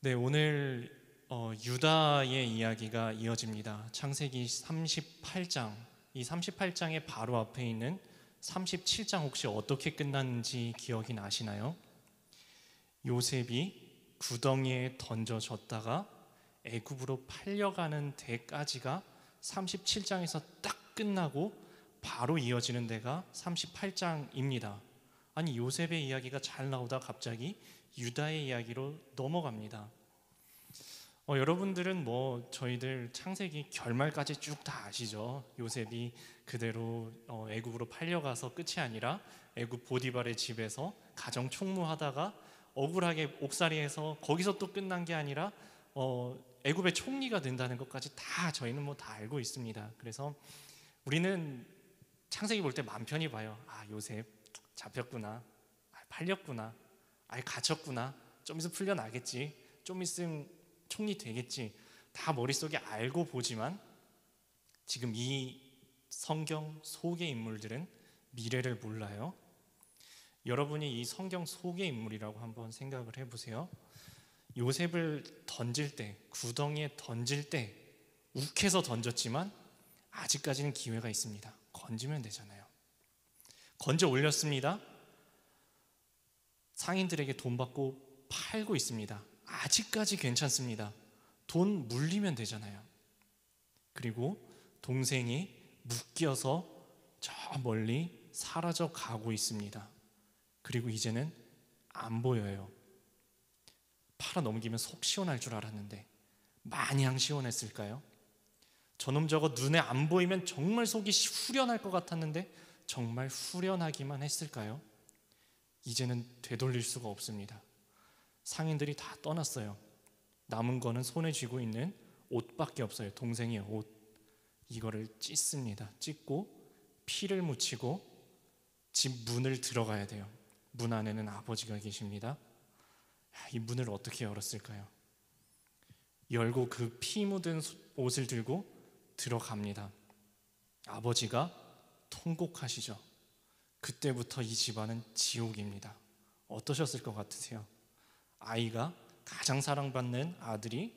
네, 오늘 유다의 이야기가 이어집니다. 창세기 38장, 이 38장의 바로 앞에 있는 37장 혹시 어떻게 끝났는지 기억이 나시나요? 요셉이 구덩이에 던져졌다가 애굽으로 팔려가는 데까지가 37장에서 딱 끝나고 바로 이어지는 데가 38장입니다. 아니, 요셉의 이야기가 잘 나오다 갑자기 유다의 이야기로 넘어갑니다. 여러분들은 저희들 창세기 결말까지 쭉 다 아시죠? 요셉이 그대로 애굽으로 팔려가서 끝이 아니라 애굽 보디발의 집에서 가정 총무하다가 억울하게 옥살이해서 거기서 또 끝난 게 아니라 애굽의 총리가 된다는 것까지 다 저희는 다 알고 있습니다. 그래서 우리는 창세기 볼 때 마음 편히 봐요. 아, 요셉 잡혔구나, 팔렸구나, 갇혔구나, 좀 있으면 풀려나겠지, 좀 있으면 총리 되겠지, 다 머릿속에 알고 보지만 지금 이 성경 속의 인물들은 미래를 몰라요. 여러분이 이 성경 속의 인물이라고 한번 생각을 해보세요. 요셉을 던질 때, 구덩이에 던질 때 욱해서 던졌지만 아직까지는 기회가 있습니다. 건지면 되잖아요. 건져 올렸습니다. 상인들에게 돈 받고 팔고 있습니다. 아직까지 괜찮습니다. 돈 물리면 되잖아요. 그리고 동생이 묶여서 저 멀리 사라져 가고 있습니다. 그리고 이제는 안 보여요. 팔아 넘기면 속 시원할 줄 알았는데 마냥 시원했을까요? 저놈 저거 눈에 안 보이면 정말 속이 후련할 것 같았는데 정말 후련하기만 했을까요? 이제는 되돌릴 수가 없습니다. 상인들이 다 떠났어요. 남은 거는 손에 쥐고 있는 옷밖에 없어요. 동생의 옷. 이거를 찢습니다. 찢고 피를 묻히고 집 문을 들어가야 돼요. 문 안에는 아버지가 계십니다. 이 문을 어떻게 열었을까요? 열고 그 피 묻은 옷을 들고 들어갑니다. 아버지가 통곡하시죠. 그때부터 이 집안은 지옥입니다. 어떠셨을 것 같으세요? 아이가, 가장 사랑받는 아들이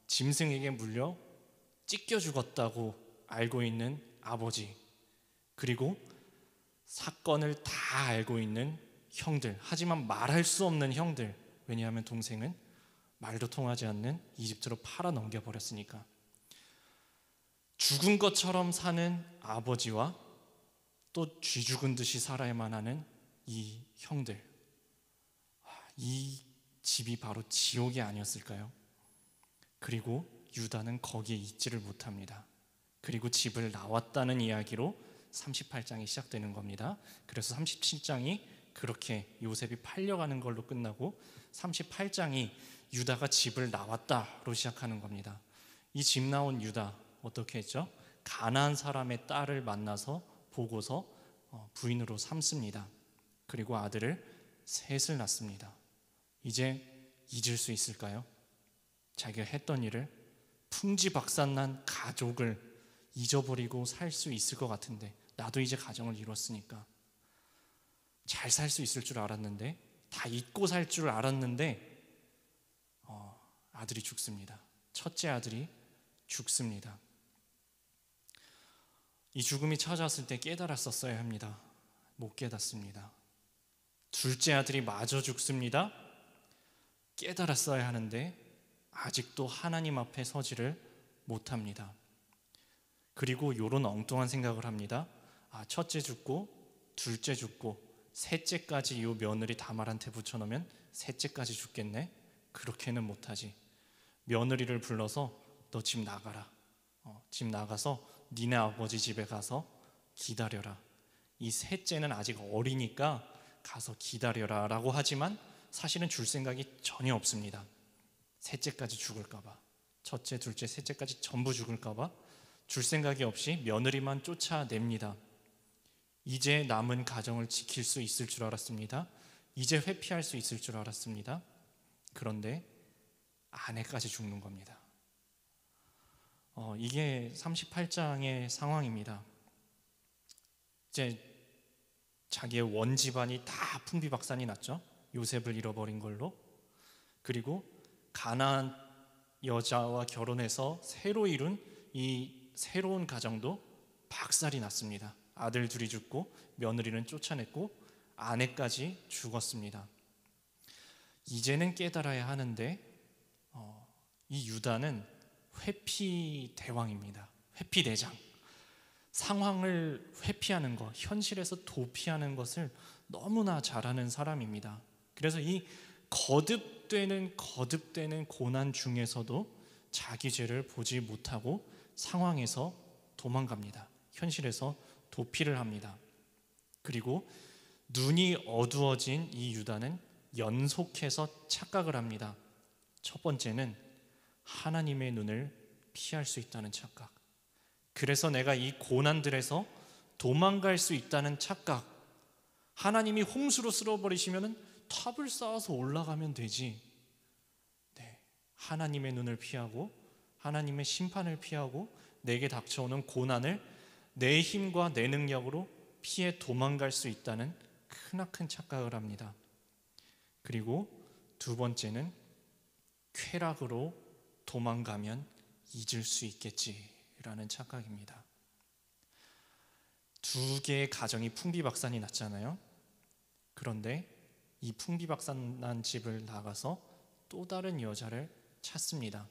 짐승에게 물려 찢겨 죽었다고 알고 있는 아버지, 그리고 사건을 다 알고 있는 형들, 하지만 말할 수 없는 형들. 왜냐하면 동생은 말도 통하지 않는 이집트로 팔아 넘겨버렸으니까. 죽은 것처럼 사는 아버지와 또 쥐 죽은 듯이 살아야만 하는 이 형들, 이 집이 바로 지옥이 아니었을까요? 그리고 유다는 거기에 있지를 못합니다. 그리고 집을 나왔다는 이야기로 38장이 시작되는 겁니다. 그래서 37장이 그렇게 요셉이 팔려가는 걸로 끝나고 38장이 유다가 집을 나왔다로 시작하는 겁니다. 이 집 나온 유다 어떻게 했죠? 가나안 사람의 딸을 만나서 보고서 부인으로 삼습니다. 그리고 아들을 셋을 낳습니다. 이제 잊을 수 있을까요? 자기가 했던 일을, 풍지박산난 가족을 잊어버리고 살 수 있을 것 같은데, 나도 이제 가정을 이뤘으니까 잘 살 수 있을 줄 알았는데, 다 잊고 살 줄 알았는데 아들이 죽습니다. 첫째 아들이 죽습니다. 이 죽음이 찾아왔을 때 깨달았었어야 합니다. 못 깨닫습니다. 둘째 아들이 마저 죽습니다. 깨달았어야 하는데 아직도 하나님 앞에 서지를 못합니다. 그리고 이런 엉뚱한 생각을 합니다. 첫째 죽고 둘째 죽고 셋째까지 이 며느리 다말한테 붙여놓으면 셋째까지 죽겠네. 그렇게는 못하지. 며느리를 불러서 너 집 나가라. 집 나가서 니네 아버지 집에 가서 기다려라. 이 셋째는 아직 어리니까 가서 기다려라 라고 하지만 사실은 줄 생각이 전혀 없습니다. 셋째까지 죽을까봐, 첫째, 둘째, 셋째까지 전부 죽을까봐 줄 생각이 없이 며느리만 쫓아냅니다. 이제 남은 가정을 지킬 수 있을 줄 알았습니다. 이제 회피할 수 있을 줄 알았습니다. 그런데 아내까지 죽는 겁니다. 이게 38장의 상황입니다. 이제 자기의 원 집안이 다 풍비박산이 났죠. 요셉을 잃어버린 걸로. 그리고 가나안 여자와 결혼해서 새로 이룬 이 새로운 가정도 박살이 났습니다. 아들 둘이 죽고 며느리는 쫓아냈고 아내까지 죽었습니다. 이제는 깨달아야 하는데 이 유다는 회피대왕입니다. 회피대장. 상황을 회피하는 것, 현실에서 도피하는 것을 너무나 잘하는 사람입니다. 그래서 이 거듭되는 고난 중에서도 자기 죄를 보지 못하고 상황에서 도망갑니다. 현실에서 도피를 합니다. 그리고 눈이 어두워진 이 유다는 연속해서 착각을 합니다. 첫 번째는 하나님의 눈을 피할 수 있다는 착각. 그래서 내가 이 고난들에서 도망갈 수 있다는 착각. 하나님이 홍수로 쓸어버리시면 탑을 쌓아서 올라가면 되지. 네, 하나님의 눈을 피하고 하나님의 심판을 피하고 내게 닥쳐오는 고난을 내 힘과 내 능력으로 피해 도망갈 수 있다는 크나큰 착각을 합니다. 그리고 두 번째는 쾌락으로 도망가면 잊을 수 있겠지라는 착각입니다. 두 개의 가정이 풍비박산이 났잖아요. 그런데 이 풍비박산난 집을 나가서 또 다른 여자를 찾습니다.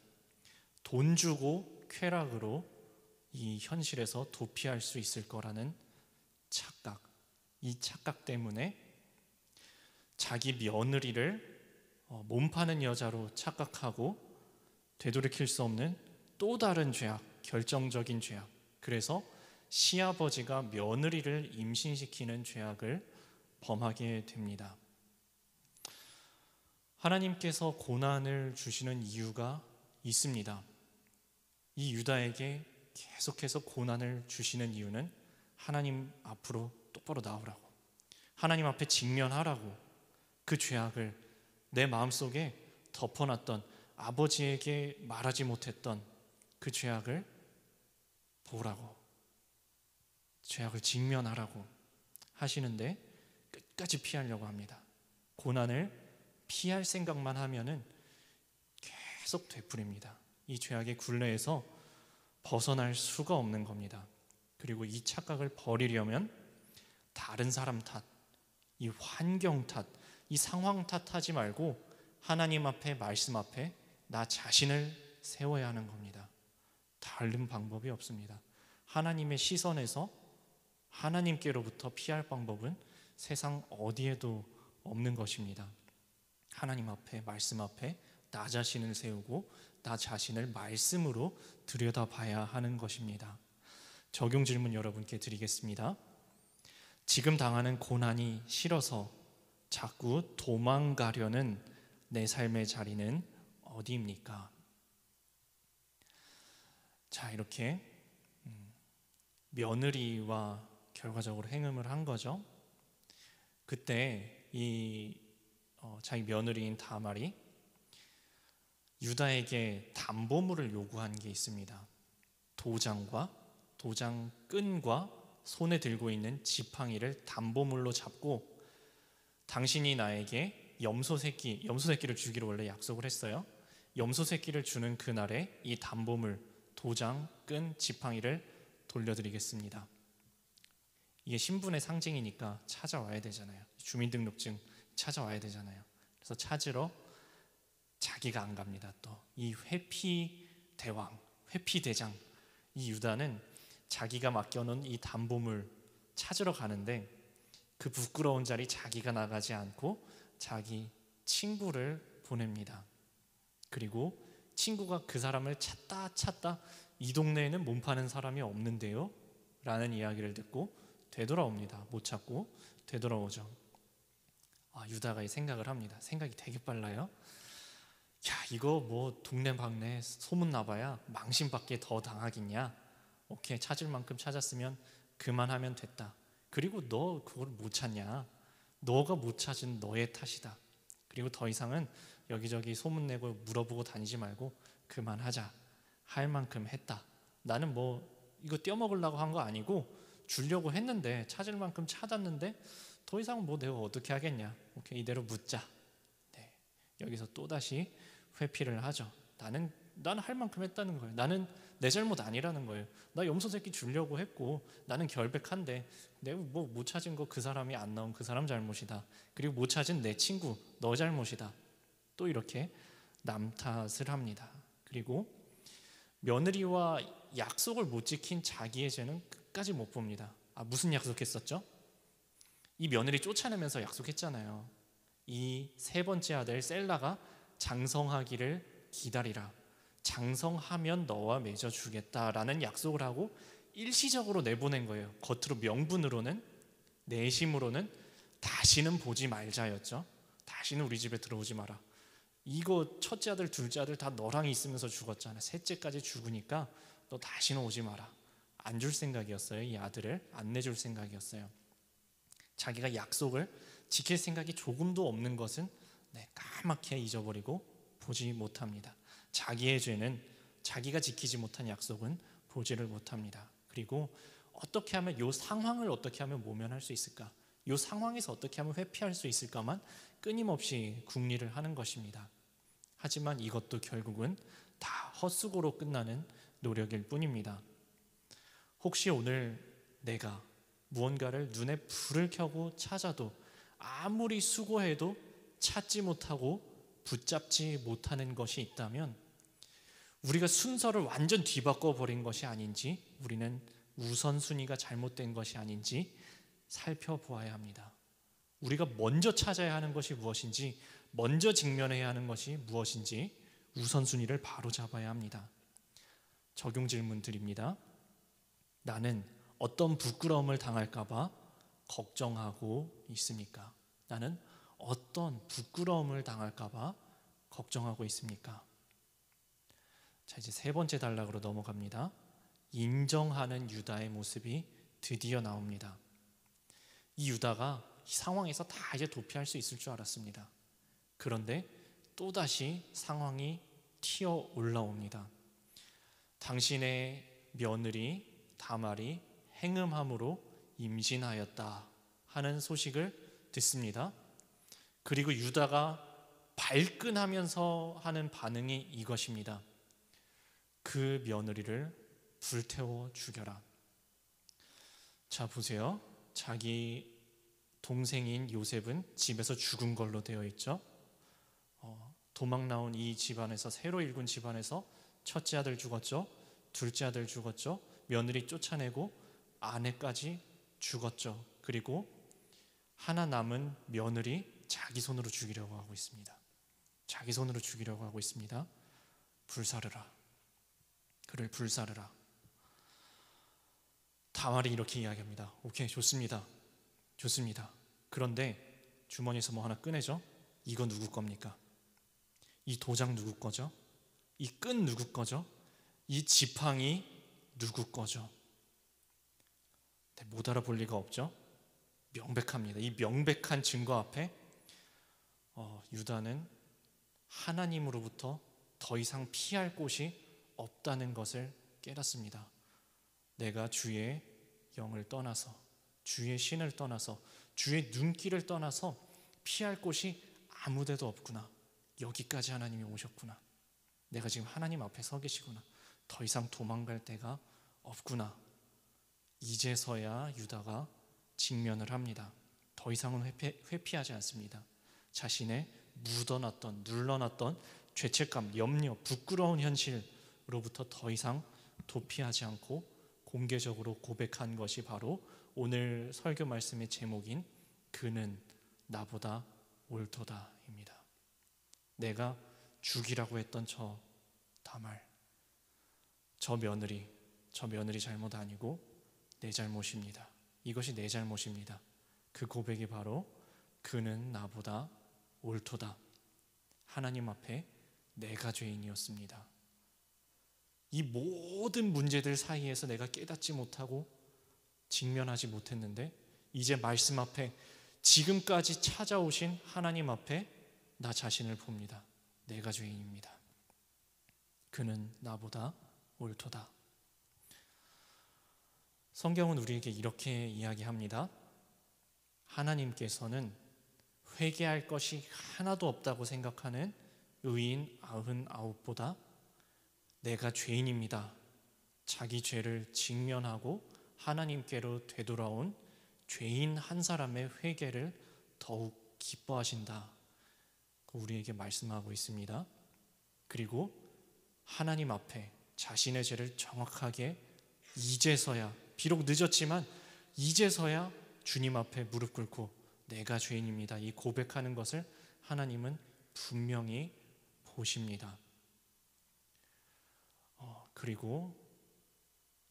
돈 주고 쾌락으로 이 현실에서 도피할 수 있을 거라는 착각. 이 착각 때문에 자기 며느리를 몸 파는 여자로 착각하고 되돌이킬 수 없는 또 다른 죄악, 결정적인 죄악. 그래서 시아버지가 며느리를 임신시키는 죄악을 범하게 됩니다. 하나님께서 고난을 주시는 이유가 있습니다. 이 유다에게 계속해서 고난을 주시는 이유는 하나님 앞으로 똑바로 나오라고, 하나님 앞에 직면하라고, 그 죄악을 내 마음속에 덮어놨던, 아버지에게 말하지 못했던 그 죄악을 보라고, 죄악을 직면하라고 하시는데 끝까지 피하려고 합니다. 고난을 피할 생각만 하면은 계속 되풀이입니다. 이 죄악의 굴레에서 벗어날 수가 없는 겁니다. 그리고 이 착각을 버리려면 다른 사람 탓, 이 환경 탓, 이 상황 탓하지 말고 하나님 앞에, 말씀 앞에 나 자신을 세워야 하는 겁니다. 다른 방법이 없습니다. 하나님의 시선에서 하나님께로부터 피할 방법은 세상 어디에도 없는 것입니다. 하나님 앞에, 말씀 앞에 나 자신을 세우고 나 자신을 말씀으로 들여다봐야 하는 것입니다. 적용 질문 여러분께 드리겠습니다. 지금 당하는 고난이 싫어서 자꾸 도망가려는 내 삶의 자리는 어디입니까? 자, 이렇게 며느리와 결과적으로 행음을 한 거죠. 그때 이 자기 며느리인 다말이 유다에게 담보물을 요구한 게 있습니다. 도장과 도장 끈과 손에 들고 있는 지팡이를 담보물로 잡고, 당신이 나에게 염소 새끼를 주기로 원래 약속을 했어요. 염소 새끼를 주는 그날에 이 담보물, 도장, 끈, 지팡이를 돌려드리겠습니다. 이게 신분의 상징이니까 찾아와야 되잖아요. 주민등록증 찾아와야 되잖아요. 그래서 찾으러 자기가 안 갑니다. 또 이 회피대왕, 회피대장, 이 유다는 자기가 맡겨놓은 이 담보물 찾으러 가는데 그 부끄러운 자리 자기가 나가지 않고 자기 친구를 보냅니다. 그리고 친구가 그 사람을 찾다 이 동네에는 몸 파는 사람이 없는데요? 라는 이야기를 듣고 되돌아옵니다. 못 찾고 되돌아오죠. 유다가 이 생각을 합니다. 생각이 되게 빨라요. 야, 이거 뭐 동네방네 소문 나봐야 망신밖에 더 당하겠냐. 오케이, 찾을 만큼 찾았으면 그만하면 됐다. 그리고 너 그걸 못 찾냐. 너가 못 찾은 너의 탓이다. 그리고 더 이상은 여기저기 소문내고 물어보고 다니지 말고 그만하자. 할 만큼 했다. 나는 뭐 이거 떼어먹으려고 한 거 아니고 주려고 했는데, 찾을 만큼 찾았는데 더 이상 뭐 내가 어떻게 하겠냐. 오케이, 이대로 묻자. 네, 여기서 또다시 회피를 하죠. 나는 할 만큼 했다는 거예요. 나는 내 잘못 아니라는 거예요. 나 염소 새끼 주려고 했고 나는 결백한데 내가 뭐 못 찾은 거 그 사람이 안 나온 그 사람 잘못이다. 그리고 못 찾은 내 친구 너 잘못이다. 또 이렇게 남 탓을 합니다. 그리고 며느리와 약속을 못 지킨 자기의 죄는 끝까지 못 봅니다. 무슨 약속했었죠? 이 며느리 쫓아내면서 약속했잖아요. 이 세 번째 아들 셀라가 장성하기를 기다리라. 장성하면 너와 맺어 주겠다라는 약속을 하고 일시적으로 내보낸 거예요. 겉으로 명분으로는, 내심으로는 다시는 보지 말자였죠. 다시는 우리 집에 들어오지 마라. 이거 첫째 아들 둘째 아들 다 너랑 있으면서 죽었잖아. 셋째까지 죽으니까 너 다시는 오지 마라. 안 줄 생각이었어요. 이 아들을 안 내줄 생각이었어요. 자기가 약속을 지킬 생각이 조금도 없는 것은 까맣게 잊어버리고 보지 못합니다. 자기의 죄는, 자기가 지키지 못한 약속은 보지를 못합니다. 그리고 어떻게 하면 이 상황을 어떻게 하면 모면할 수 있을까, 이 상황에서 어떻게 하면 회피할 수 있을까만 끊임없이 궁리를 하는 것입니다. 하지만 이것도 결국은 다 헛수고로 끝나는 노력일 뿐입니다. 혹시 오늘 내가 무언가를 눈에 불을 켜고 찾아도 아무리 수고해도 찾지 못하고 붙잡지 못하는 것이 있다면 우리가 순서를 완전 뒤바꿔 버린 것이 아닌지, 우리는 우선순위가 잘못된 것이 아닌지 살펴보아야 합니다. 우리가 먼저 찾아야 하는 것이 무엇인지, 먼저 직면해야 하는 것이 무엇인지 우선순위를 바로 잡아야 합니다. 적용 질문 드립니다. 나는 어떤 부끄러움을 당할까 봐 걱정하고 있습니까? 나는 어떤 부끄러움을 당할까 봐 걱정하고 있습니까? 자, 이제 세 번째 단락으로 넘어갑니다. 인정하는 유다의 모습이 드디어 나옵니다. 이 유다가 이 상황에서 다 이제 도피할 수 있을 줄 알았습니다. 그런데 또다시 상황이 튀어 올라옵니다. 당신의 며느리 다말이 행음함으로 임신하였다 하는 소식을 듣습니다. 그리고 유다가 발끈하면서 하는 반응이 이것입니다. 그 며느리를 불태워 죽여라. 자, 보세요. 자기 동생인 요셉은 집에서 죽은 걸로 되어 있죠. 도망 나온 이 집안에서, 새로 일군 집안에서 첫째 아들 죽었죠. 둘째 아들 죽었죠. 며느리 쫓아내고 아내까지 죽었죠. 그리고 하나 남은 며느리 자기 손으로 죽이려고 하고 있습니다. 자기 손으로 죽이려고 하고 있습니다. 불사르라. 그를 불사르라. 다말이 이렇게 이야기합니다. 오케이, 좋습니다. 좋습니다. 그런데 주머니에서 뭐 하나 꺼내죠? 이거 누구 겁니까? 이 도장 누구 거죠? 이 끈 누구 거죠? 이 지팡이 누구 거죠? 못 알아볼 리가 없죠? 명백합니다. 이 명백한 증거 앞에 유다는 하나님으로부터 더 이상 피할 곳이 없다는 것을 깨닫습니다. 내가 주의 영을 떠나서, 주의 신을 떠나서, 주의 눈길을 떠나서 피할 곳이 아무데도 없구나. 여기까지 하나님이 오셨구나. 내가 지금 하나님 앞에 서 계시구나. 더 이상 도망갈 데가 없구나. 이제서야 유다가 직면을 합니다. 더 이상은 회피하지 않습니다. 자신의 묻어놨던, 눌러놨던 죄책감, 염려, 부끄러운 현실로부터 더 이상 도피하지 않고 공개적으로 고백한 것이 바로 오늘 설교 말씀의 제목인 그는 나보다 옳도다입니다. 내가 죽이라고 했던 저 다말, 저 며느리 잘못 아니고 내 잘못입니다. 이것이 내 잘못입니다. 그 고백이 바로 그는 나보다 옳도다. 하나님 앞에 내가 죄인이었습니다. 이 모든 문제들 사이에서 내가 깨닫지 못하고 직면하지 못했는데 이제 말씀 앞에, 지금까지 찾아오신 하나님 앞에 나 자신을 봅니다. 내가 죄인입니다. 그는 나보다 옳도다. 성경은 우리에게 이렇게 이야기합니다. 하나님께서는 회개할 것이 하나도 없다고 생각하는 의인 99보다 내가 죄인입니다. 자기 죄를 직면하고 하나님께로 되돌아온 죄인 한 사람의 회개를 더욱 기뻐하신다. 우리에게 말씀하고 있습니다. 그리고 하나님 앞에 자신의 죄를 정확하게 이제서야, 비록 늦었지만 이제서야 주님 앞에 무릎 꿇고 내가 죄인입니다, 이 고백하는 것을 하나님은 분명히 보십니다. 그리고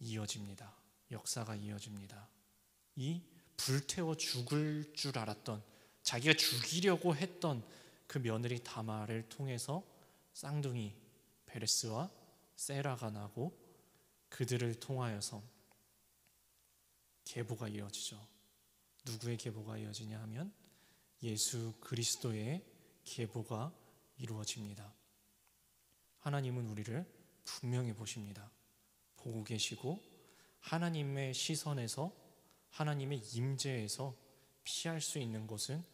이어집니다. 역사가 이어집니다. 이 불태워 죽을 줄 알았던, 자기가 죽이려고 했던 그 며느리 다말을 통해서 쌍둥이 베레스와 세라가 나고 그들을 통하여서 계보가 이어지죠. 누구의 계보가 이어지냐 하면 예수 그리스도의 계보가 이루어집니다. 하나님은 우리를 분명히 보십니다. 보고 계시고 하나님의 시선에서, 하나님의 임재에서 피할 수 있는 곳은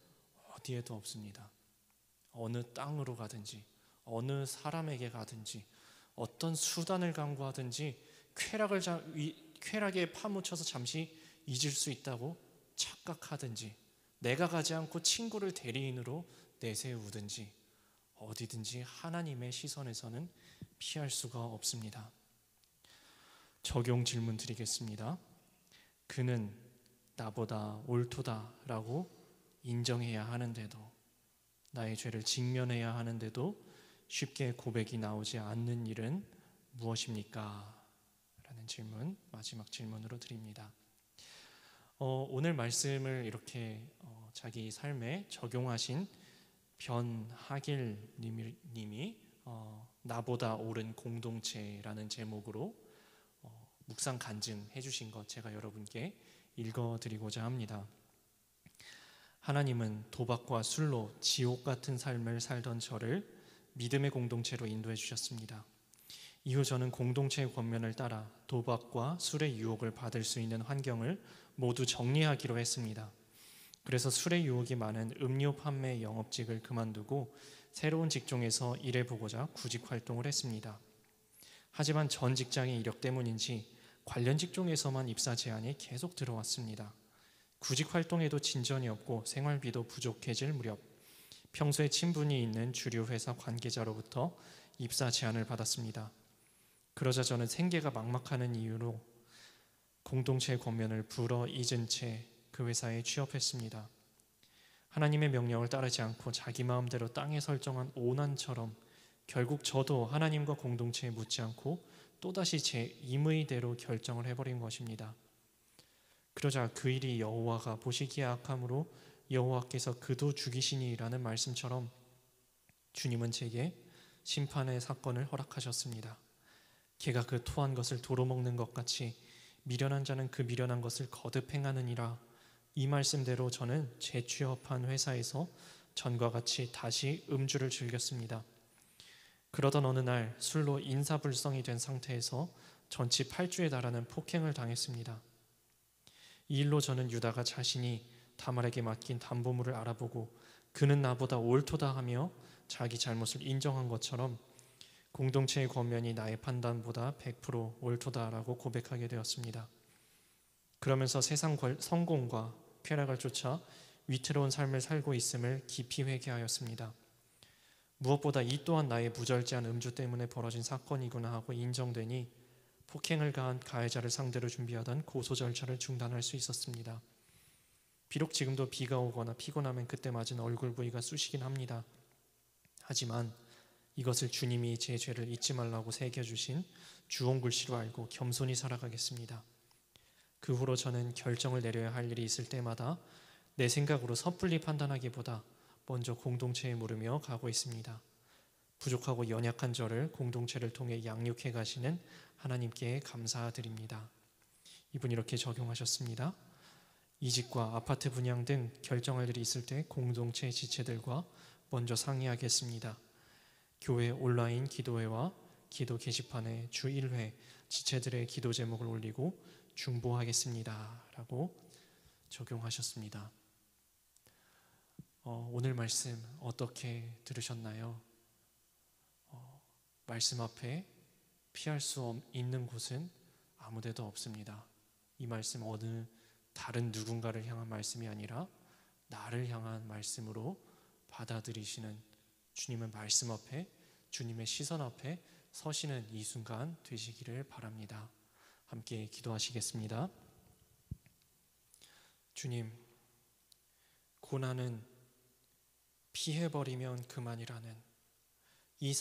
어디에도 없습니다. 어느 땅으로 가든지, 어느 사람에게 가든지, 어떤 수단을 강구하든지 쾌락에 파묻혀서 잠시 잊을 수 있다고 착각하든지, 내가 가지 않고 친구를 대리인으로 내세우든지, 어디든지 하나님의 시선에서는 피할 수가 없습니다. 적용 질문 드리겠습니다. 그는 나보다 옳도다라고 인정해야 하는데도, 나의 죄를 직면해야 하는데도 쉽게 고백이 나오지 않는 일은 무엇입니까? 라는 질문, 마지막 질문으로 드립니다. 오늘 말씀을 이렇게 자기 삶에 적용하신 변하길 님이 나보다 옳은 공동체라는 제목으로 묵상 간증해 주신 것, 제가 여러분께 읽어드리고자 합니다. 하나님은 도박과 술로 지옥 같은 삶을 살던 저를 믿음의 공동체로 인도해 주셨습니다. 이후 저는 공동체의 권면을 따라 도박과 술의 유혹을 받을 수 있는 환경을 모두 정리하기로 했습니다. 그래서 술의 유혹이 많은 음료 판매 영업직을 그만두고 새로운 직종에서 일해보고자 구직 활동을 했습니다. 하지만 전 직장의 이력 때문인지 관련 직종에서만 입사 제안이 계속 들어왔습니다. 구직 활동에도 진전이 없고 생활비도 부족해질 무렵 평소에 친분이 있는 주류 회사 관계자로부터 입사 제안을 받았습니다. 그러자 저는 생계가 막막하는 이유로 공동체의 권면을 불어 잊은 채 그 회사에 취업했습니다. 하나님의 명령을 따르지 않고 자기 마음대로 땅에 설정한 오난처럼 결국 저도 하나님과 공동체에 묻지 않고 또다시 제 임의대로 결정을 해버린 것입니다. 그러자 그 일이 여호와가 보시기에 악함으로 여호와께서 그도 죽이시니라는 말씀처럼 주님은 제게 심판의 사건을 허락하셨습니다. 개가 그 토한 것을 도로 먹는 것 같이 미련한 자는 그 미련한 것을 거듭 행하느니라. 이 말씀대로 저는 재취업한 회사에서 전과 같이 다시 음주를 즐겼습니다. 그러던 어느 날 술로 인사불성이 된 상태에서 전치 8주에 달하는 폭행을 당했습니다. 이 일로 저는 유다가 자신이 다말에게 맡긴 담보물을 알아보고 그는 나보다 옳도다 하며 자기 잘못을 인정한 것처럼 공동체의 권면이 나의 판단보다 100% 옳도다라고 고백하게 되었습니다. 그러면서 세상 성공과 쾌락을 쫓아 위태로운 삶을 살고 있음을 깊이 회개하였습니다. 무엇보다 이 또한 나의 무절제한 음주 때문에 벌어진 사건이구나 하고 인정되니 폭행을 가한 가해자를 상대로 준비하던 고소 절차를 중단할 수 있었습니다. 비록 지금도 비가 오거나 피곤하면 그때 맞은 얼굴 부위가 쑤시긴 합니다. 하지만 이것을 주님이 제 죄를 잊지 말라고 새겨주신 주홍글씨로 알고 겸손히 살아가겠습니다. 그 후로 저는 결정을 내려야 할 일이 있을 때마다 내 생각으로 섣불리 판단하기보다 먼저 공동체에 물으며 가고 있습니다. 부족하고 연약한 저를 공동체를 통해 양육해 가시는 하나님께 감사드립니다. 이분 이렇게 적용하셨습니다. 이직과 아파트 분양 등 결정할 일이 있을 때 공동체 지체들과 먼저 상의하겠습니다. 교회 온라인 기도회와 기도 게시판에 주 1회 지체들의 기도 제목을 올리고 중보하겠습니다. 라고 적용하셨습니다. 오늘 말씀 어떻게 들으셨나요? 말씀 앞에 피할 수 있는 곳은 아무데도 없습니다. 이 말씀 어느 다른 누군가를 향한 말씀이 아니라 나를 향한 말씀으로 받아들이시는 주님의 말씀 앞에, 주님의 시선 앞에 서시는 이 순간 되시기를 바랍니다. 함께 기도하시겠습니다. 주님, 고난은 피해버리면 그만이라는 이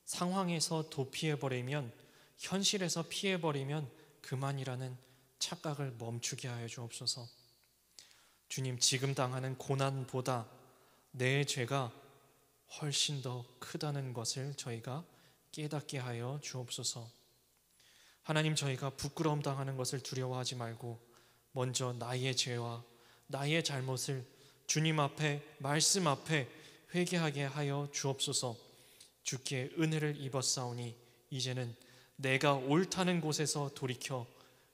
상황에서 도피해버리면, 현실에서 피해버리면 그만이라는 착각을 멈추게 하여 주옵소서. 주님, 지금 당하는 고난보다 내 죄가 훨씬 더 크다는 것을 저희가 깨닫게 하여 주옵소서. 하나님, 저희가 부끄러움 당하는 것을 두려워하지 말고 먼저 나의 죄와 나의 잘못을 주님 앞에, 말씀 앞에 회개하게 하여 주옵소서. 주께 은혜를 입었사오니 이제는 내가 옳다는 곳에서 돌이켜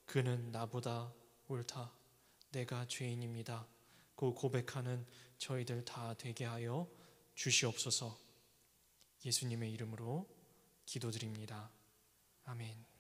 그는 나보다 옳다, 내가 죄인입니다, 그 고백하는 저희들 다 되게 하여 주시옵소서. 예수님의 이름으로 기도드립니다. 아멘.